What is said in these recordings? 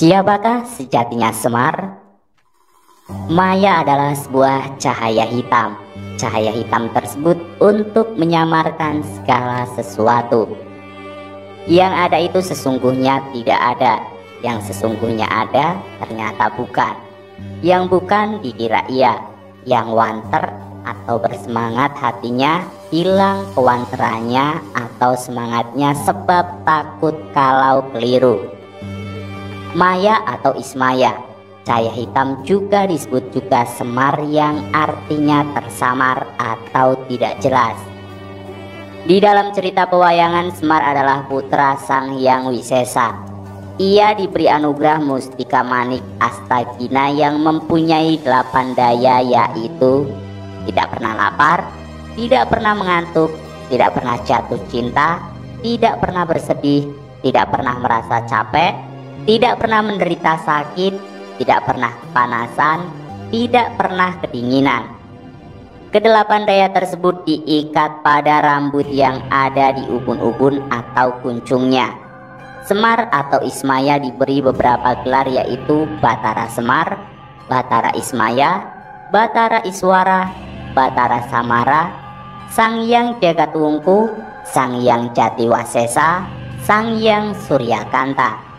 Siapakah sejatinya Semar? Maya adalah sebuah cahaya hitam. Cahaya hitam tersebut untuk menyamarkan segala sesuatu. Yang ada itu sesungguhnya tidak ada. Yang sesungguhnya ada ternyata bukan. Yang bukan dikira iya. Yang wanter atau bersemangat hatinya hilang kewanterannya atau semangatnya sebab takut kalau keliru. Maya atau Ismaya, cahaya hitam juga disebut juga Semar yang artinya tersamar atau tidak jelas. Di dalam cerita pewayangan, Semar adalah putra Sang Hyang Wisesa. Ia diberi anugerah Mustika Manik Astagina yang mempunyai 8 daya, yaitu tidak pernah lapar, tidak pernah mengantuk, tidak pernah jatuh cinta, tidak pernah bersedih, tidak pernah merasa capek, tidak pernah menderita sakit, tidak pernah kepanasan, tidak pernah kedinginan. Kedelapan daya tersebut diikat pada rambut yang ada di ubun-ubun atau kuncungnya. Semar atau Ismaya diberi beberapa gelar, yaitu Batara Semar, Batara Ismaya, Batara Iswara, Batara Samara, Sang Hyang Jagatwungku, Sang Hyang Jatiwasesa, Sang Hyang Suryakanta.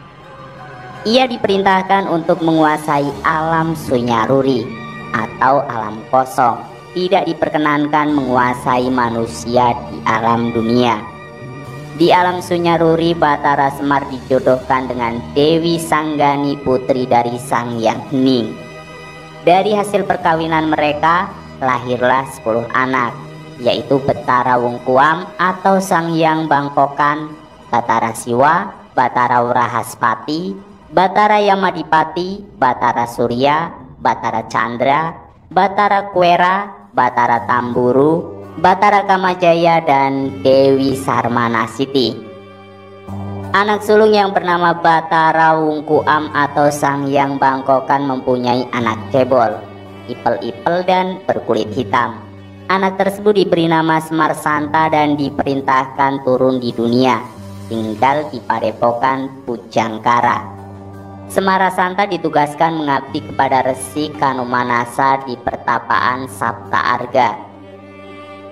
Ia diperintahkan untuk menguasai alam Sunyaruri atau alam kosong. Tidak diperkenankan menguasai manusia di alam dunia. Di alam Sunyaruri, Batara Semar dijodohkan dengan Dewi Sanggani, putri dari Sang Hyang Hening. Dari hasil perkawinan mereka lahirlah 10 anak, yaitu Betara Wungkuam atau Sang Hyang Bangkokan, Batara Siwa, Batara Wrahaspati, Batara Yamadipati, Batara Surya, Batara Chandra, Batara Kwera, Batara Tamburu, Batara Kamajaya, dan Dewi Sarmanasiti. Anak sulung yang bernama Batara Wungkuam atau Sang Hyang Bangkokan mempunyai anak cebol, ipel-ipel dan berkulit hitam. Anak tersebut diberi nama Semar Santa dan diperintahkan turun di dunia, tinggal di Padepokan Pujangkara. Semara Santa ditugaskan mengabdi kepada Resi Kanumanasa di pertapaan Sapta Arga.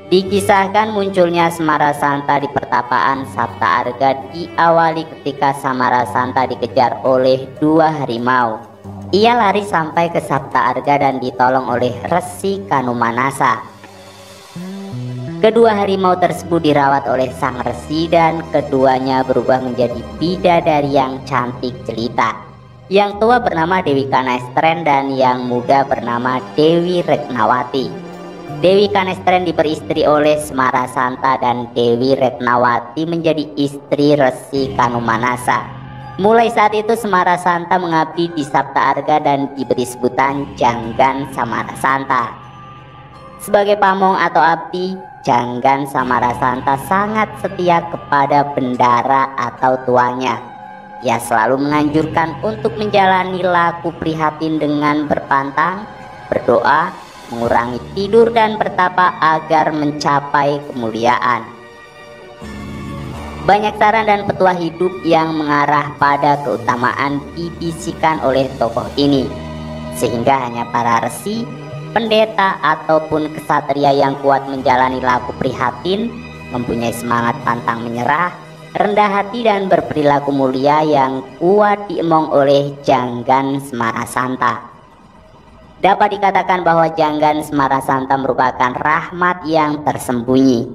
Dikisahkan munculnya Semara Santa di pertapaan Sapta Arga diawali ketika Semara Santa dikejar oleh 2 harimau. Ia lari sampai ke Sapta Arga dan ditolong oleh Resi Kanumanasa. Kedua harimau tersebut dirawat oleh sang resi dan keduanya berubah menjadi bidadari yang cantik jelita. Yang tua bernama Dewi Kanestren dan yang muda bernama Dewi Retnawati. Dewi Kanestren diberi istri oleh Semara Santa dan Dewi Retnawati menjadi istri Resi Kanumanasa. Mulai saat itu Semara Santa mengabdi di Sapta Arga dan diberi sebutan Janggan Samara Santa. Sebagai pamong atau abdi, Janggan Samara Santa sangat setia kepada bendara atau tuannya. Ia selalu menganjurkan untuk menjalani laku prihatin dengan berpantang, berdoa, mengurangi tidur dan bertapa agar mencapai kemuliaan. Banyak saran dan petua hidup yang mengarah pada keutamaan dibisikkan oleh tokoh ini, sehingga hanya para resi, pendeta ataupun kesatria yang kuat menjalani laku prihatin, mempunyai semangat pantang menyerah, rendah hati dan berperilaku mulia yang kuat diemong oleh Janggan Semara Santa. Dapat dikatakan bahwa Janggan Semara Santa merupakan rahmat yang tersembunyi.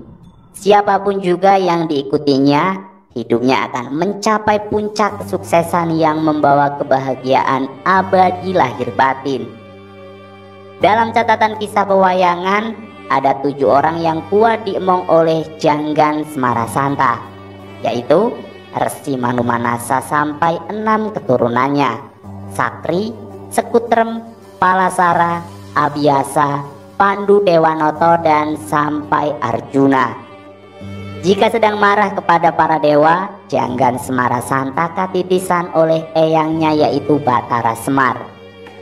Siapapun juga yang diikutinya, hidupnya akan mencapai puncak kesuksesan yang membawa kebahagiaan abadi lahir batin. Dalam catatan kisah pewayangan, ada 7 orang yang kuat diemong oleh Janggan Semara Santa, yaitu Resi Manumanasa sampai 6 keturunannya, Sakri, Sekutrem, Palasara, Abhyasa, Pandu Dewanoto, dan sampai Arjuna. Jika sedang marah kepada para dewa, Janggan Semara Santa katitisan oleh eyangnya, yaitu Batara Semar.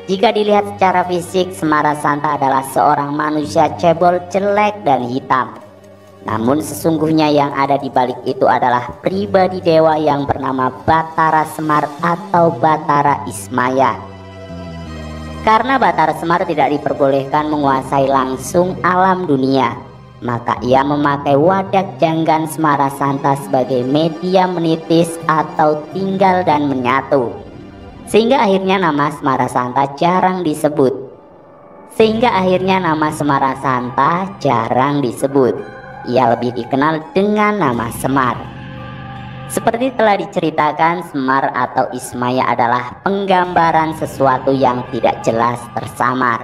Jika dilihat secara fisik, Semara Santa adalah seorang manusia cebol, jelek dan hitam. Namun sesungguhnya yang ada di balik itu adalah pribadi dewa yang bernama Batara Semar atau Batara Ismaya. Karena Batara Semar tidak diperbolehkan menguasai langsung alam dunia, maka ia memakai wadak janggan Semarasanta sebagai media menitis atau tinggal dan menyatu. Sehingga akhirnya nama Semarasanta jarang disebut. Ia lebih dikenal dengan nama Semar. Seperti telah diceritakan, Semar atau Ismaya adalah penggambaran sesuatu yang tidak jelas tersamar.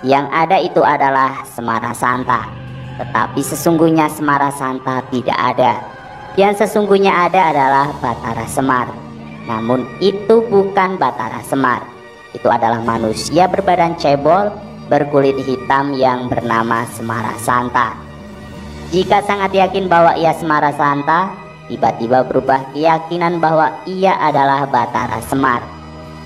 Yang ada itu adalah Semarasanta, tetapi sesungguhnya Semarasanta tidak ada. Yang sesungguhnya ada adalah Batara Semar. Namun itu bukan Batara Semar. Itu adalah manusia berbadan cebol, berkulit hitam yang bernama Semarasanta. Jika sangat yakin bahwa ia Semarasanta, tiba-tiba berubah keyakinan bahwa ia adalah Batara Semar,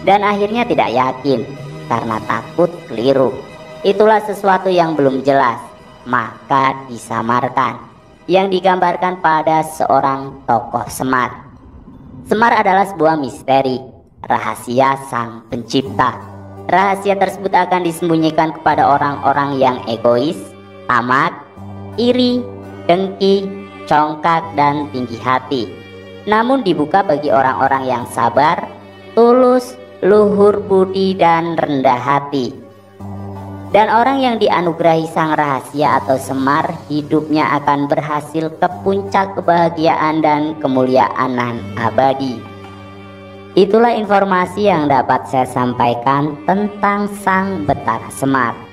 dan akhirnya tidak yakin karena takut keliru. Itulah sesuatu yang belum jelas, maka disamarkan, yang digambarkan pada seorang tokoh Semar. Semar adalah sebuah misteri, rahasia sang pencipta. Rahasia tersebut akan disembunyikan kepada orang-orang yang egois, tamak, iri, dengki, congkak, dan tinggi hati. Namun dibuka bagi orang-orang yang sabar, tulus, luhur budi, dan rendah hati. Dan orang yang dianugerahi sang rahasia atau Semar, hidupnya akan berhasil ke puncak kebahagiaan dan kemuliaan nan abadi. Itulah informasi yang dapat saya sampaikan tentang sang Batara Semar.